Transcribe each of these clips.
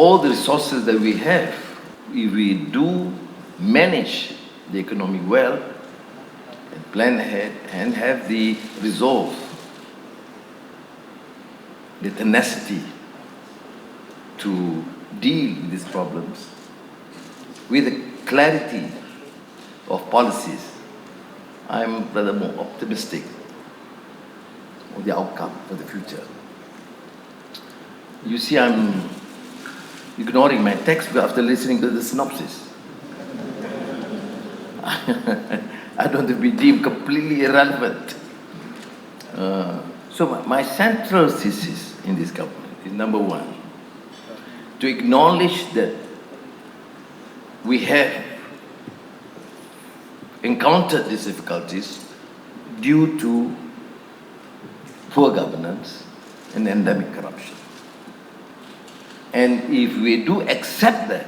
all the resources that we have, if we do manage the economy well, and plan ahead, and have the resolve, the tenacity to deal with these problems, with the clarity of policies, I'm rather more optimistic of the outcome for the future. You see, I'm ignoring my text after listening to the synopsis. I don't want to be deemed completely irrelevant. So my central thesis in this government is, number one, to acknowledge that we have encountered these difficulties due to poor governance and endemic corruption. And if we do accept that,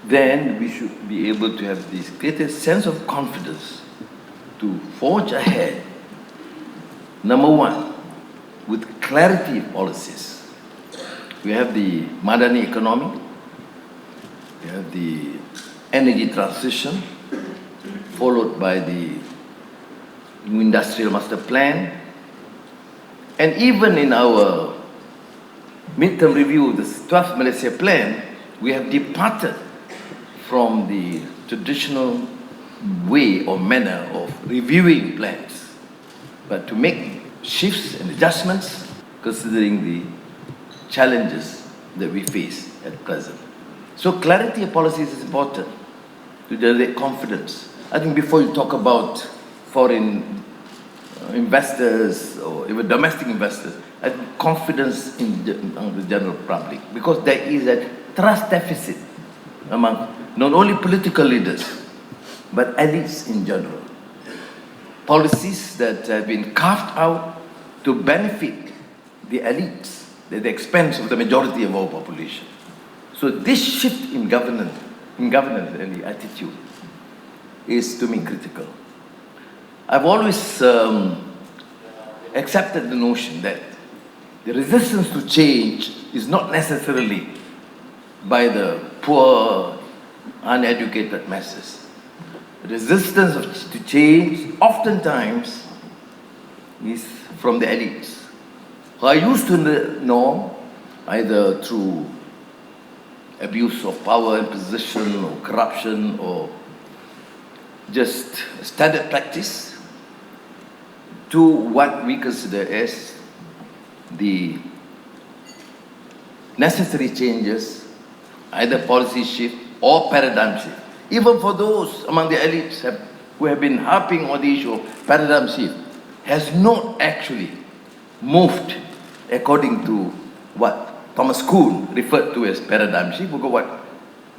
then we should be able to have this greater sense of confidence to forge ahead, number one, with clarity of policies. We have the Madani economy, we have the energy transition, followed by the new industrial master plan, and even in our midterm review of the 12th Malaysia plan, we have departed from the traditional way or manner of reviewing plans, but to make shifts and adjustments considering the challenges that we face at present. So clarity of policies is important to generate confidence. I think before you talk about foreign investors or even domestic investors, I think confidence in the general public, because there is a trust deficit among not only political leaders, but elites in general. Policies that have been carved out to benefit the elites at the expense of the majority of our population. So this shift in governance and the attitude is, to me, critical. I've always accepted the notion that the resistance to change is not necessarily by the poor, uneducated masses. Resistance to change oftentimes is from the elites, who are used to the norm, either through abuse of power and position or corruption or just standard practice, to what we consider as the necessary changes, either policy shift or paradigm shift. Even for those among the elites who have been harping on the issue of paradigm shift, has not actually moved according to what Thomas Kuhn referred to as paradigm shift. Because what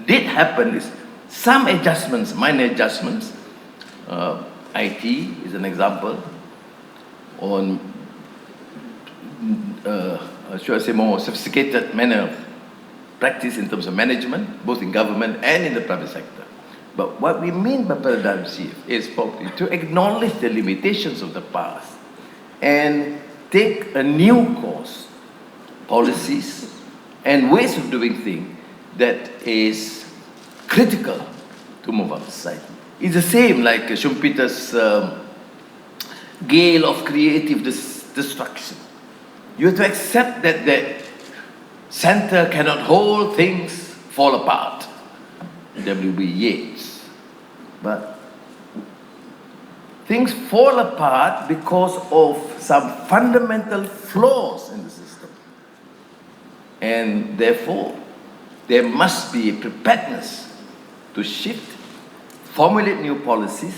did happen is some adjustments, minor adjustments. IT is an example, on should I say more sophisticated manner of practice in terms of management, both in government and in the private sector. But what we mean by paradigm shift is probably to acknowledge the limitations of the past and take a new course, policies, and ways of doing things that is critical to move our society. It's the same like Schumpeter's gale of creative destruction. You have to accept that the center cannot hold, things fall apart. W.B. Yeats. But things fall apart because of some fundamental flaws in the system. And therefore, there must be a preparedness to shift, formulate new policies,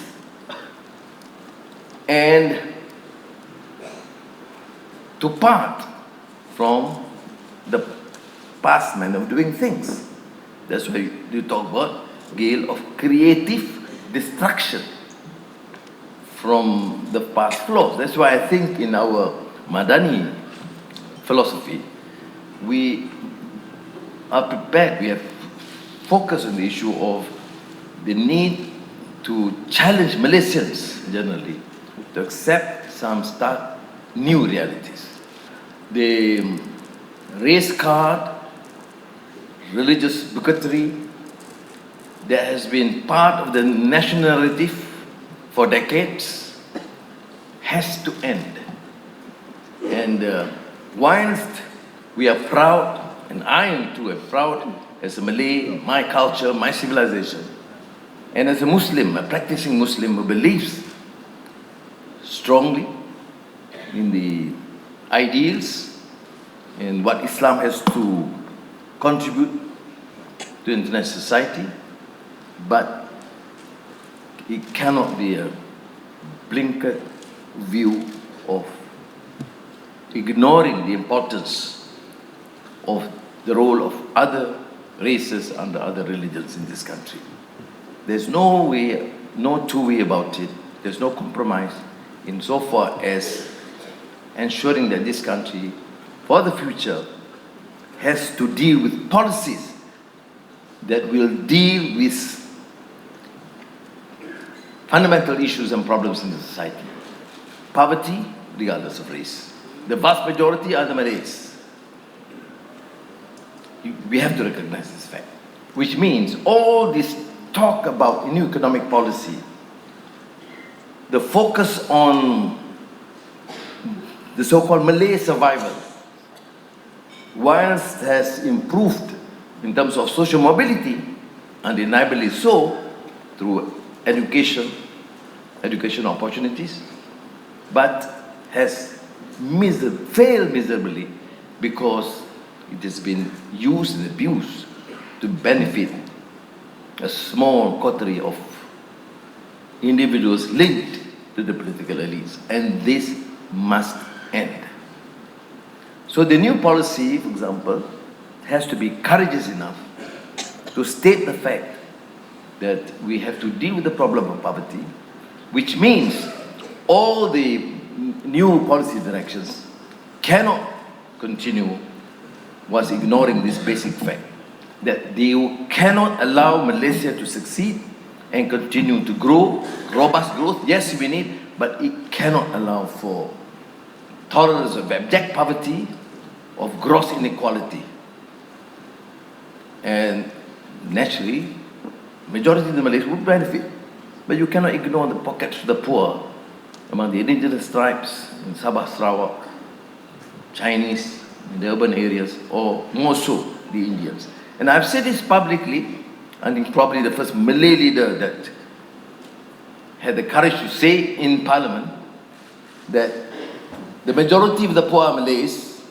and to part from the past manner of doing things. That's why you talk about gale of creative destruction from the past flaws. That's why I think in our Madani philosophy, we are prepared, we have focused on the issue of the need to challenge Malaysians generally to accept some new realities. The race card religious bigotry that has been part of the national narrative for decades has to end. And whilst we are proud, and I am too proud as a Malay, my culture, my civilization, and as a Muslim, a practicing Muslim who believes strongly in the ideals and what Islam has to contribute to international society, but it cannot be a blinkered view of ignoring the importance of the role of other races and other religions in this country. There's no way, no two way about it. There's no compromise insofar as ensuring that this country, for the future, has to deal with policies that will deal with fundamental issues and problems in the society. Poverty, regardless of race. The vast majority are the Malays. We have to recognize this fact, which means all this talk about new economic policy, the focus on the so-called Malay survival, whilst has improved in terms of social mobility, undeniably so, through education opportunities, but has failed miserably because it has been used and abused to benefit a small coterie of individuals linked to the political elites, and this must end. So the new policy, for example, has to be courageous enough to state the fact that we have to deal with the problem of poverty, which means all the new policy directions cannot continue whilst ignoring this basic fact that they cannot allow Malaysia to succeed and continue to grow, robust growth. Yes, we need, but it cannot allow for tolerance of abject poverty, of gross inequality. And naturally, majority of the Malays would benefit, but you cannot ignore the pockets of the poor among the indigenous tribes in Sabah, Sarawak, Chinese in the urban areas, or more so, the Indians. And I've said this publicly, and I'm probably the first Malay leader that had the courage to say in Parliament that the majority of the poor are Malays,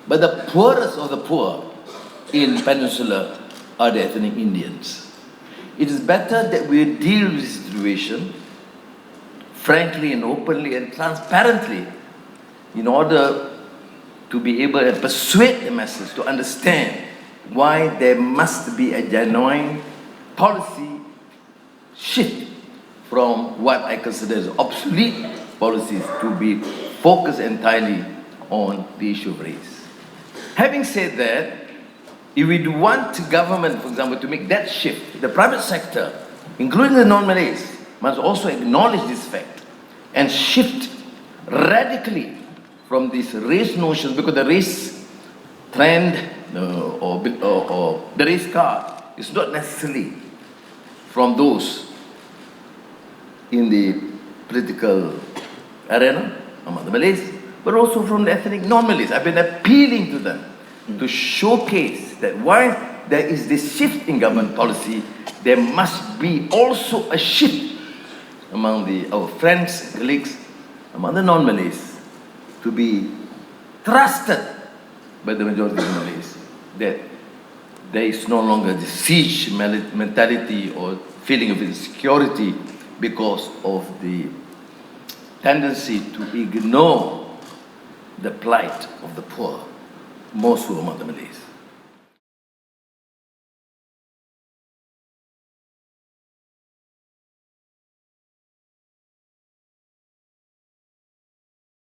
but the poorest of the poor in Peninsula are the ethnic Indians. It is better that we deal with this situation frankly and openly and transparently in order to be able to persuade the masses to understand why there must be a genuine policy shift from what I consider as obsolete policies to be focused entirely on the issue of race. Having said that, if we want government, for example, to make that shift, the private sector, including the non-Malays, must also acknowledge this fact and shift radically from these race notions, because the race trend or the race card is not necessarily from those in the political arena among the Malays, but also from the ethnic non-Malays. I've been appealing to them to showcase that while there is this shift in government policy, there must be also a shift among our friends and colleagues, among the non-Malays, to be trusted by the majority of the Malays, that there is no longer the siege mentality or feeling of insecurity because of the tendency to ignore the plight of the poor, more so among the Malays.